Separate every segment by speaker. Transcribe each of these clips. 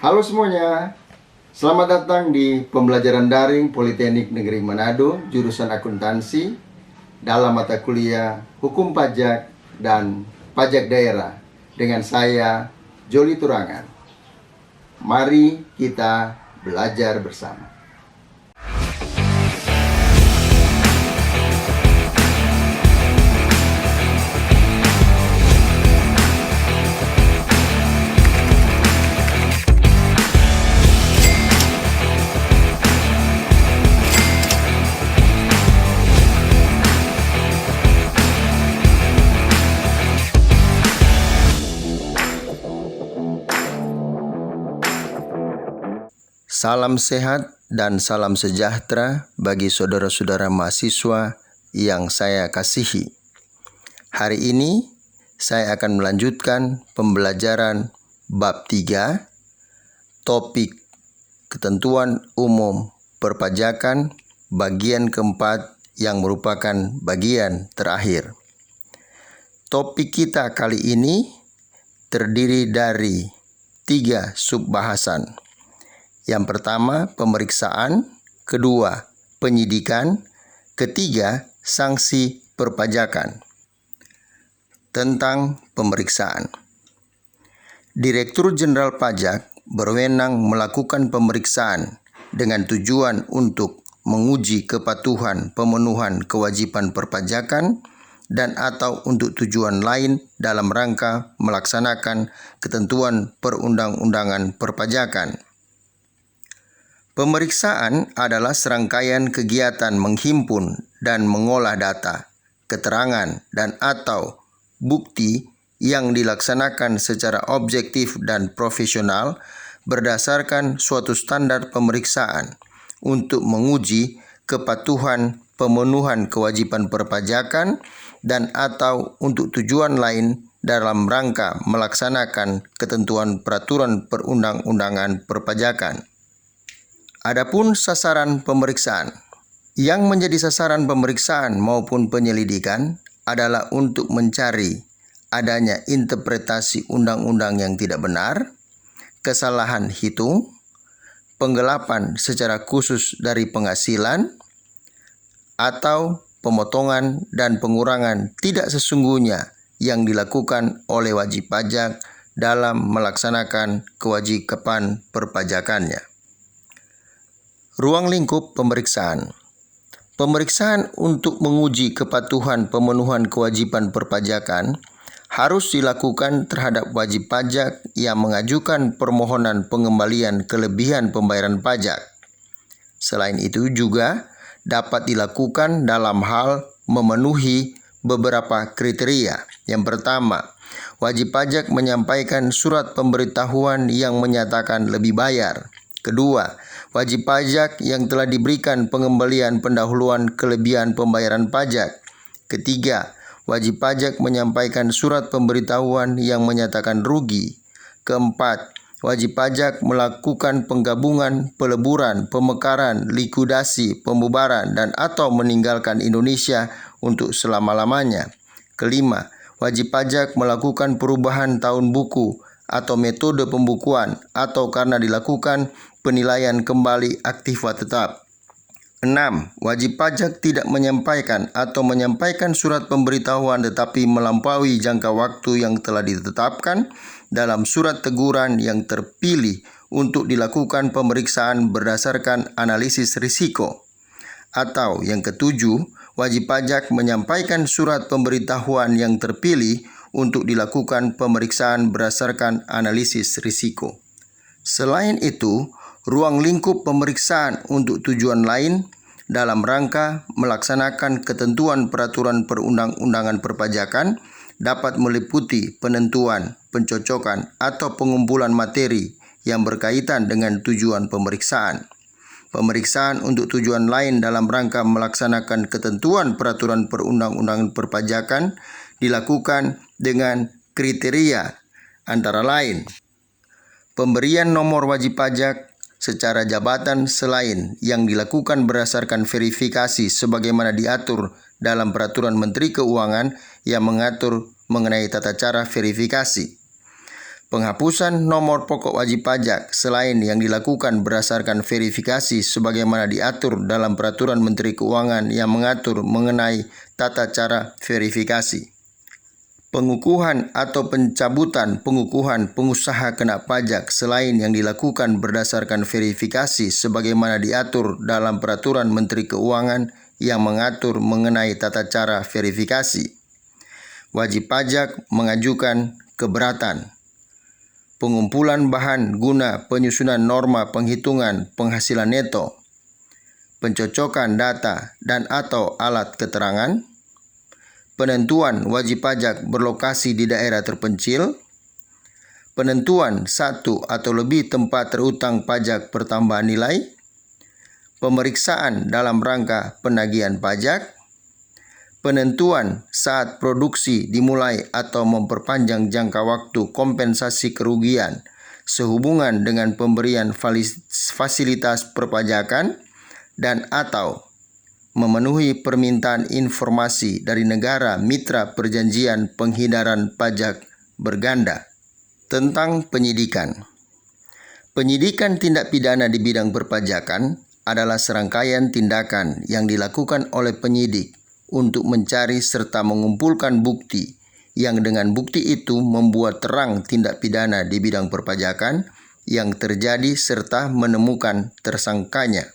Speaker 1: Halo semuanya, selamat datang di pembelajaran daring Politeknik Negeri Manado, jurusan akuntansi, dalam mata kuliah Hukum Pajak dan Pajak Daerah, dengan saya, Joli Turangan. Mari kita belajar bersama. Salam sehat dan salam sejahtera bagi saudara-saudara mahasiswa yang saya kasihi. Hari ini saya akan melanjutkan pembelajaran bab 3, topik ketentuan umum perpajakan bagian keempat yang merupakan bagian terakhir. Topik kita kali ini terdiri dari 3 subbahasan. Yang pertama, pemeriksaan, kedua, penyidikan, ketiga, sanksi perpajakan. Tentang pemeriksaan. Direktur Jenderal Pajak berwenang melakukan pemeriksaan dengan tujuan untuk menguji kepatuhan pemenuhan kewajiban perpajakan dan atau untuk tujuan lain dalam rangka melaksanakan ketentuan perundang-undangan perpajakan. Pemeriksaan adalah serangkaian kegiatan menghimpun dan mengolah data, keterangan, dan atau bukti yang dilaksanakan secara objektif dan profesional berdasarkan suatu standar pemeriksaan untuk menguji kepatuhan pemenuhan kewajiban perpajakan dan atau untuk tujuan lain dalam rangka melaksanakan ketentuan peraturan perundang-undangan perpajakan. Adapun sasaran pemeriksaan. Yang menjadi sasaran pemeriksaan maupun penyelidikan adalah untuk mencari adanya interpretasi undang-undang yang tidak benar, kesalahan hitung, penggelapan secara khusus dari penghasilan, atau pemotongan dan pengurangan tidak sesungguhnya yang dilakukan oleh wajib pajak dalam melaksanakan kewajiban perpajakannya. Ruang lingkup pemeriksaan. Pemeriksaan untuk menguji kepatuhan pemenuhan kewajiban perpajakan harus dilakukan terhadap wajib pajak yang mengajukan permohonan pengembalian kelebihan pembayaran pajak. Selain itu juga dapat dilakukan dalam hal memenuhi beberapa kriteria. Yang pertama, wajib pajak menyampaikan surat pemberitahuan yang menyatakan lebih bayar. Kedua, wajib pajak yang telah diberikan pengembalian pendahuluan kelebihan pembayaran pajak. Ketiga, wajib pajak menyampaikan surat pemberitahuan yang menyatakan rugi. Keempat, wajib pajak melakukan penggabungan, peleburan, pemekaran, likuidasi, pembubaran, dan atau meninggalkan Indonesia untuk selama-lamanya. Kelima, wajib pajak melakukan perubahan tahun buku atau metode pembukuan atau karena dilakukan penilaian kembali aktiva tetap. 6. Wajib pajak tidak menyampaikan atau menyampaikan surat pemberitahuan tetapi melampaui jangka waktu yang telah ditetapkan dalam surat teguran yang terpilih untuk dilakukan pemeriksaan berdasarkan analisis risiko. Atau yang ketujuh, wajib pajak menyampaikan surat pemberitahuan yang terpilih untuk dilakukan pemeriksaan berdasarkan analisis risiko. Selain itu, ruang lingkup pemeriksaan untuk tujuan lain dalam rangka melaksanakan ketentuan peraturan perundang-undangan perpajakan dapat meliputi penentuan, pencocokan, atau pengumpulan materi yang berkaitan dengan tujuan pemeriksaan. Pemeriksaan untuk tujuan lain dalam rangka melaksanakan ketentuan peraturan perundang-undangan perpajakan dilakukan dengan kriteria antara lain pemberian nomor wajib pajak secara jabatan selain yang dilakukan berdasarkan verifikasi sebagaimana diatur dalam Peraturan Menteri Keuangan yang mengatur mengenai tata cara verifikasi. Penghapusan nomor pokok wajib pajak selain yang dilakukan berdasarkan verifikasi sebagaimana diatur dalam Peraturan Menteri Keuangan yang mengatur mengenai tata cara verifikasi. Pengukuhan atau pencabutan pengukuhan pengusaha kena pajak selain yang dilakukan berdasarkan verifikasi sebagaimana diatur dalam Peraturan Menteri Keuangan yang mengatur mengenai tata cara verifikasi. Wajib pajak mengajukan keberatan. Pengumpulan bahan guna penyusunan norma penghitungan penghasilan neto, pencocokan data dan atau alat keterangan, penentuan wajib pajak berlokasi di daerah terpencil, penentuan satu atau lebih tempat terutang pajak pertambahan nilai, pemeriksaan dalam rangka penagihan pajak, penentuan saat produksi dimulai atau memperpanjang jangka waktu kompensasi kerugian sehubungan dengan pemberian fasilitas perpajakan dan atau memenuhi permintaan informasi dari negara mitra perjanjian penghindaran pajak berganda. Tentang penyidikan. Penyidikan tindak pidana di bidang perpajakan adalah serangkaian tindakan yang dilakukan oleh penyidik untuk mencari serta mengumpulkan bukti yang dengan bukti itu membuat terang tindak pidana di bidang perpajakan yang terjadi serta menemukan tersangkanya.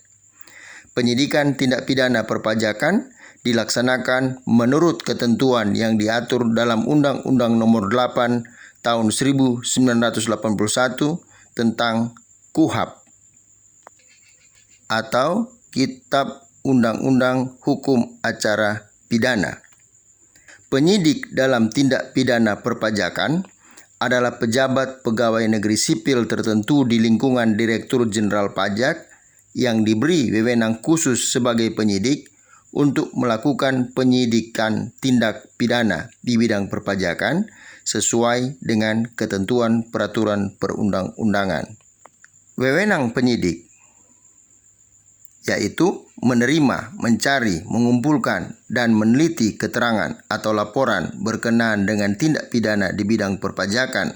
Speaker 1: Penyidikan tindak pidana perpajakan dilaksanakan menurut ketentuan yang diatur dalam Undang-Undang Nomor 8 Tahun 1981 tentang KUHP atau Kitab Undang-Undang Hukum Acara Pidana. Penyidik dalam tindak pidana perpajakan adalah pejabat pegawai negeri sipil tertentu di lingkungan Direktur Jenderal Pajak yang diberi wewenang khusus sebagai penyidik untuk melakukan penyidikan tindak pidana di bidang perpajakan sesuai dengan ketentuan peraturan perundang-undangan. Wewenang penyidik yaitu menerima, mencari, mengumpulkan, dan meneliti keterangan atau laporan berkenaan dengan tindak pidana di bidang perpajakan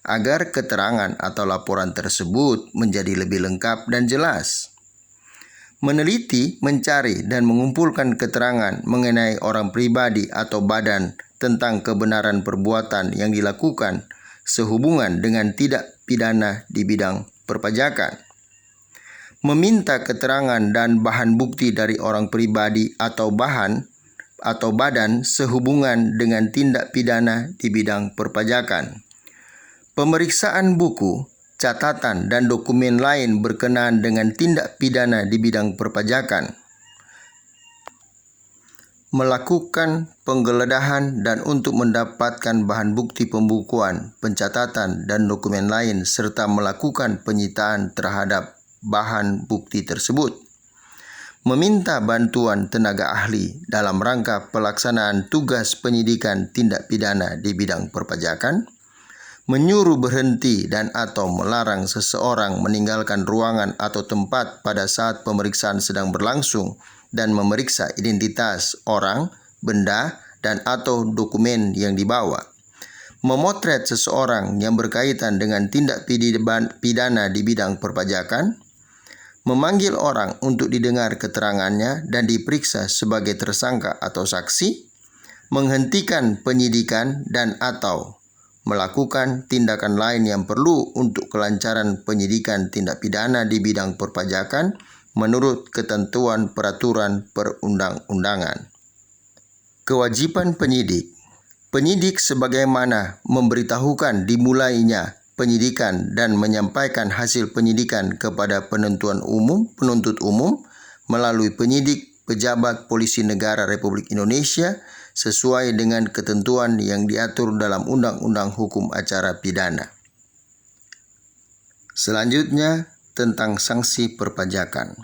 Speaker 1: agar keterangan atau laporan tersebut menjadi lebih lengkap dan jelas. Meneliti, mencari, dan mengumpulkan keterangan mengenai orang pribadi atau badan tentang kebenaran perbuatan yang dilakukan sehubungan dengan tindak pidana di bidang perpajakan. Meminta keterangan dan bahan bukti dari orang pribadi atau badan sehubungan dengan tindak pidana di bidang perpajakan. Pemeriksaan buku, catatan, dan dokumen lain berkenaan dengan tindak pidana di bidang perpajakan. Melakukan penggeledahan dan untuk mendapatkan bahan bukti pembukuan, pencatatan, dan dokumen lain serta melakukan penyitaan terhadap bahan bukti tersebut. Meminta bantuan tenaga ahli dalam rangka pelaksanaan tugas penyidikan tindak pidana di bidang perpajakan. Menyuruh berhenti dan atau melarang seseorang meninggalkan ruangan atau tempat pada saat pemeriksaan sedang berlangsung dan memeriksa identitas orang, benda, dan atau dokumen yang dibawa. Memotret seseorang yang berkaitan dengan tindak pidana di bidang perpajakan. Memanggil orang untuk didengar keterangannya dan diperiksa sebagai tersangka atau saksi. Menghentikan penyidikan dan atau melakukan tindakan lain yang perlu untuk kelancaran penyidikan tindak pidana di bidang perpajakan menurut ketentuan peraturan perundang-undangan. Kewajiban penyidik. Penyidik sebagaimana memberitahukan dimulainya penyidikan dan menyampaikan hasil penyidikan kepada penuntut umum melalui penyidik pejabat Polisi Negara Republik Indonesia sesuai dengan ketentuan yang diatur dalam Undang-Undang Hukum Acara Pidana. Selanjutnya tentang sanksi perpajakan.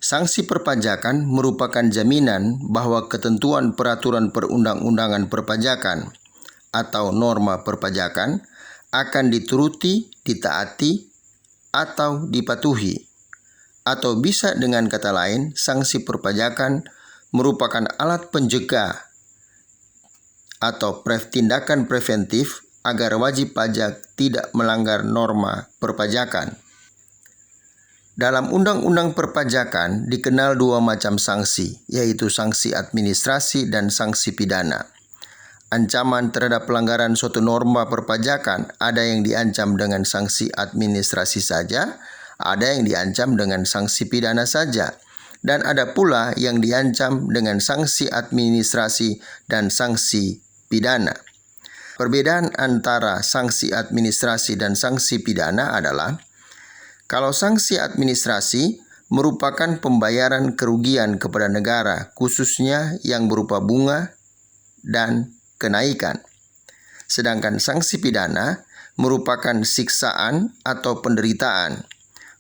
Speaker 1: Sanksi perpajakan merupakan jaminan bahwa ketentuan peraturan perundang-undangan perpajakan atau norma perpajakan akan dituruti, ditaati, atau dipatuhi. Atau bisa dengan kata lain, sanksi perpajakan merupakan alat pencegah atau tindakan preventif agar wajib pajak tidak melanggar norma perpajakan. Dalam Undang-Undang Perpajakan dikenal dua macam sanksi, yaitu sanksi administrasi dan sanksi pidana. Ancaman terhadap pelanggaran suatu norma perpajakan ada yang diancam dengan sanksi administrasi saja, ada yang diancam dengan sanksi pidana saja, dan ada pula yang diancam dengan sanksi administrasi dan sanksi pidana. Perbedaan antara sanksi administrasi dan sanksi pidana adalah kalau sanksi administrasi merupakan pembayaran kerugian kepada negara, khususnya yang berupa bunga dan kenaikan. Sedangkan sanksi pidana merupakan siksaan atau penderitaan,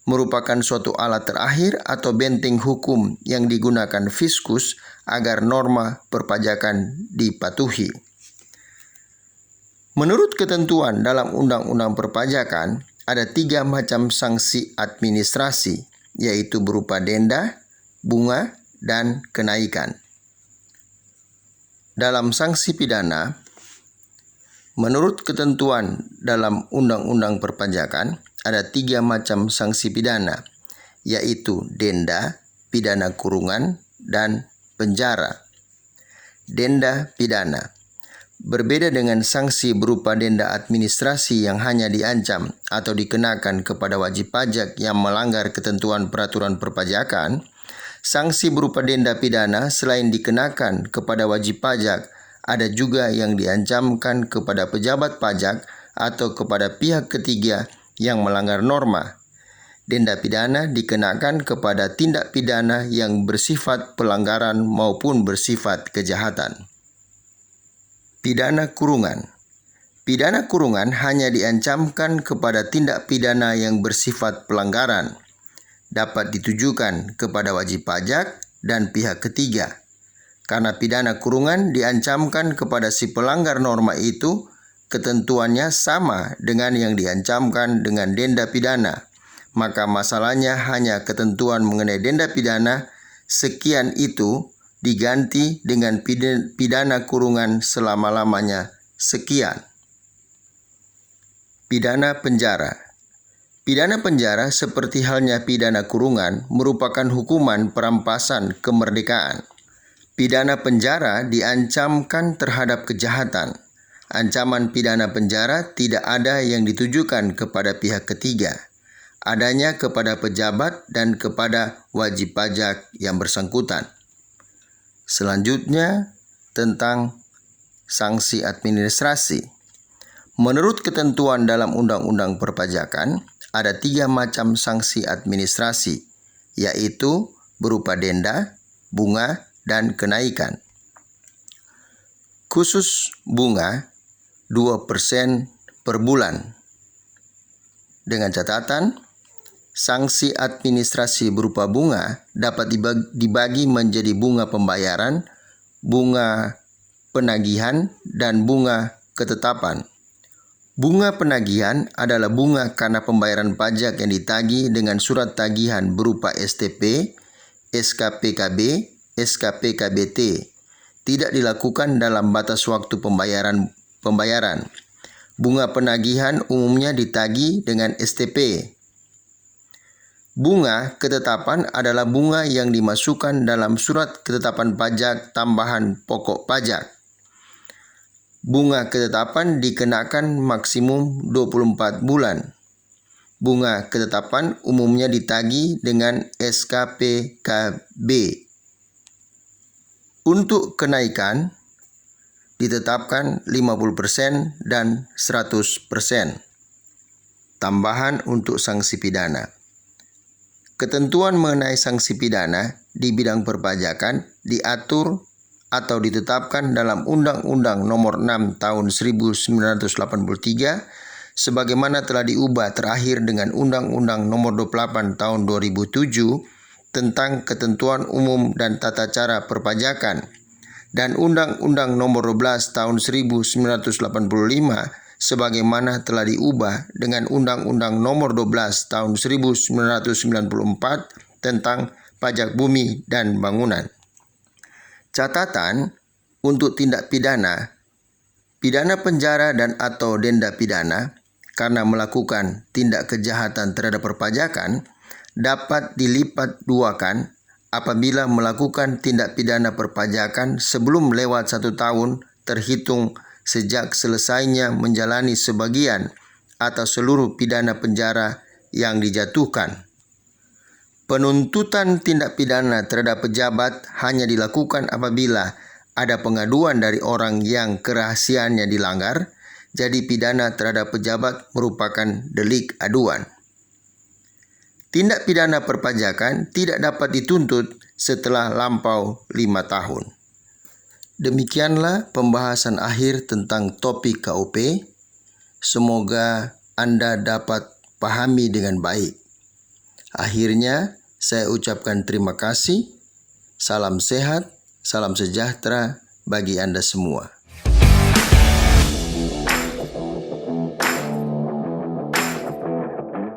Speaker 1: merupakan suatu alat terakhir atau benteng hukum yang digunakan fiskus agar norma perpajakan dipatuhi. Menurut ketentuan dalam Undang-Undang Perpajakan, ada 3 macam sanksi administrasi, yaitu berupa denda, bunga, dan kenaikan. Dalam sanksi pidana, menurut ketentuan dalam Undang-Undang Perpajakan, ada 3 macam sanksi pidana, yaitu denda, pidana kurungan, dan penjara. Denda pidana berbeda dengan sanksi berupa denda administrasi yang hanya diancam atau dikenakan kepada wajib pajak yang melanggar ketentuan peraturan perpajakan. Sanksi berupa denda pidana selain dikenakan kepada wajib pajak, ada juga yang diancamkan kepada pejabat pajak atau kepada pihak ketiga yang melanggar norma. Denda pidana dikenakan kepada tindak pidana yang bersifat pelanggaran maupun bersifat kejahatan. Pidana kurungan. Pidana kurungan hanya diancamkan kepada tindak pidana yang bersifat pelanggaran, dapat ditujukan kepada wajib pajak dan pihak ketiga. Karena pidana kurungan diancamkan kepada si pelanggar norma itu, ketentuannya sama dengan yang diancamkan dengan denda pidana. Maka masalahnya hanya ketentuan mengenai denda pidana, sekian itu diganti dengan pidana kurungan selama-lamanya sekian. Pidana penjara. Pidana penjara seperti halnya pidana kurungan merupakan hukuman perampasan kemerdekaan. Pidana penjara diancamkan terhadap kejahatan. Ancaman pidana penjara tidak ada yang ditujukan kepada pihak ketiga, adanya kepada pejabat dan kepada wajib pajak yang bersangkutan. Selanjutnya, tentang sanksi administrasi. Menurut ketentuan dalam Undang-Undang Perpajakan, ada 3 macam sanksi administrasi, yaitu berupa denda, bunga, dan kenaikan. Khusus bunga 2% per bulan. Dengan catatan, sanksi administrasi berupa bunga dapat dibagi menjadi bunga pembayaran, bunga penagihan, dan bunga ketetapan. Bunga penagihan adalah bunga karena pembayaran pajak yang ditagih dengan surat tagihan berupa STP, SKPKB, SKPKBT. Tidak dilakukan dalam batas waktu pembayaran. Bunga penagihan umumnya ditagih dengan STP. Bunga ketetapan adalah bunga yang dimasukkan dalam surat ketetapan pajak tambahan pokok pajak. Bunga ketetapan dikenakan maksimum 24 bulan. Bunga ketetapan umumnya ditagih dengan SKPKB. Untuk kenaikan ditetapkan 50% dan 100%. Tambahan untuk sanksi pidana. Ketentuan mengenai sanksi pidana di bidang perpajakan diatur atau ditetapkan dalam Undang-Undang Nomor 6 Tahun 1983 sebagaimana telah diubah terakhir dengan Undang-Undang Nomor 28 Tahun 2007 tentang ketentuan umum dan tata cara perpajakan dan Undang-Undang Nomor 12 Tahun 1985 sebagaimana telah diubah dengan Undang-Undang Nomor 12 Tahun 1994 tentang pajak bumi dan bangunan. Catatan untuk tindak pidana Pidana penjara dan atau denda pidana karena melakukan tindak kejahatan terhadap perpajakan dapat dilipat duakan apabila melakukan tindak pidana perpajakan sebelum lewat 1 tahun terhitung sejak selesainya menjalani sebagian atau seluruh pidana penjara yang dijatuhkan. Penuntutan tindak pidana terhadap pejabat hanya dilakukan apabila ada pengaduan dari orang yang kerahasiaannya dilanggar, jadi pidana terhadap pejabat merupakan delik aduan. Tindak pidana perpajakan tidak dapat dituntut setelah lampau 5 tahun. Demikianlah pembahasan akhir tentang topik KUP. Semoga Anda dapat pahami dengan baik. Akhirnya, saya ucapkan terima kasih. Salam sehat, salam sejahtera bagi Anda semua.